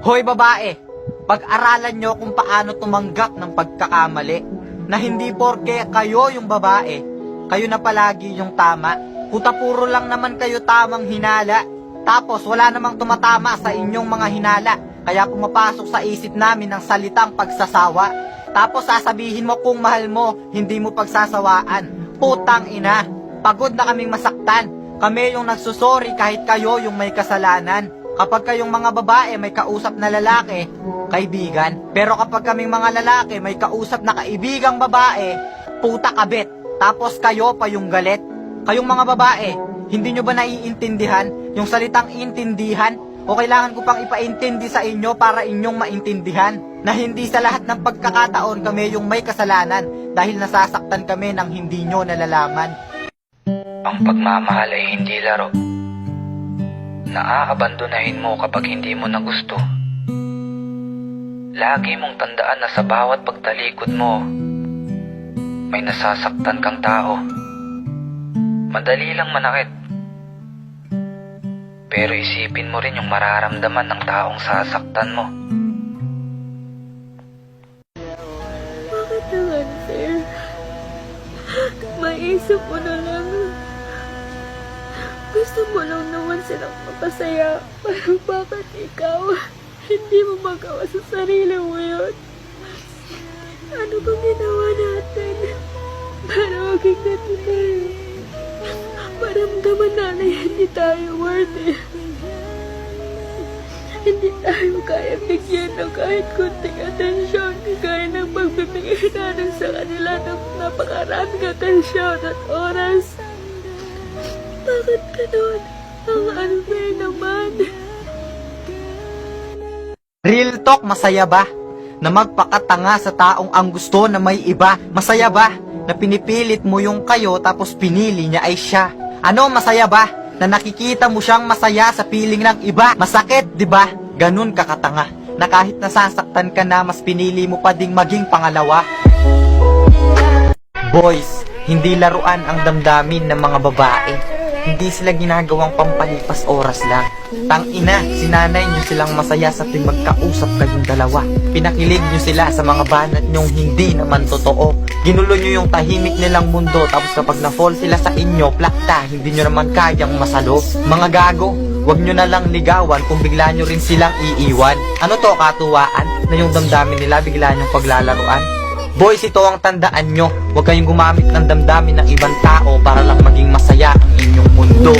Hoy babae, pag-aralan nyo kung paano tumanggap ng pagkakamali. Na hindi porke kayo yung babae, kayo na palagi yung tama. Puta puro lang naman kayo tamang hinala. Tapos wala namang tumatama sa inyong mga hinala. Kaya pumapasok sa isip namin ang salitang pagsasawa. Tapos sasabihin mo kung mahal mo, hindi mo pagsasawaan. Putang ina, pagod na kaming masaktan. Kami yung nagsusori kahit kayo yung may kasalanan. Kapag kayong mga babae may kausap na lalaki, kaibigan. Pero kapag kaming mga lalaki may kausap na kaibigang babae, puta kabit. Tapos kayo pa yung galit. Kayong mga babae, hindi nyo ba naiintindihan yung salitang intindihan? O kailangan ko pang ipaintindi sa inyo para inyong maintindihan na hindi sa lahat ng pagkakataon kami yung may kasalanan dahil nasasaktan kami ng hindi nyo nalalaman. Ang pagmamahal ay hindi laro. Naaabandonahin mo kapag hindi mo na gusto. Lagi mong tandaan na sa bawat pagtalikod mo, may nasasaktan kang tao. Madali lang manakit. Pero isipin mo rin yung mararamdaman ng taong sasaktan mo. Bakit naman, sir? Maisip mo na lang. Gusto mo lang naman silang mapasaya. Pero bakit ikaw? Hindi mo magawa sa sarili mo yun? Ano bang ginawa natin? Para maging ganito tayo. Maramdaman na hindi tayo worthy. Hindi tayo kaya bigyan ng kahit kunting atensyon. Kaya ng pagbibigay natin sa kanila ng napakaraming atensyon at oras. Bakit ganun? Ang unfair naman. Real talk, masaya ba? Na magpakatanga sa taong ang gusto na may iba? Masaya ba? Na pinipilit mo yung kayo tapos pinili niya ay siya? Ano, masaya ba? Na nakikita mo siyang masaya sa piling ng iba? Masakit, di ba? Ganun kakatanga. Na kahit nasasaktan ka na, mas pinili mo pa ding maging pangalawa. Boys, hindi laruan ang damdamin ng mga babae. Hindi sila ginagawang pampalipas oras lang. Tangina, sinanay nyo silang masaya sa tuwing magkausap kayong dalawa. Pinakilig nyo sila sa mga banat nyong hindi naman totoo. Ginulo nyo yung tahimik nilang mundo. Tapos kapag na-fall sila sa inyo, plakta, hindi nyo naman kayang masalo. Mga gago, wag nyo na lang ligawan kung bigla nyo rin silang iiwan. Ano to, katuwaan? Na yung damdamin nila bigla nyong paglalaruan? Boys, ito ang tandaan nyo. Huwag kayong gumamit ng damdamin ng ibang tao para lang maging masaya ang inyong mundo.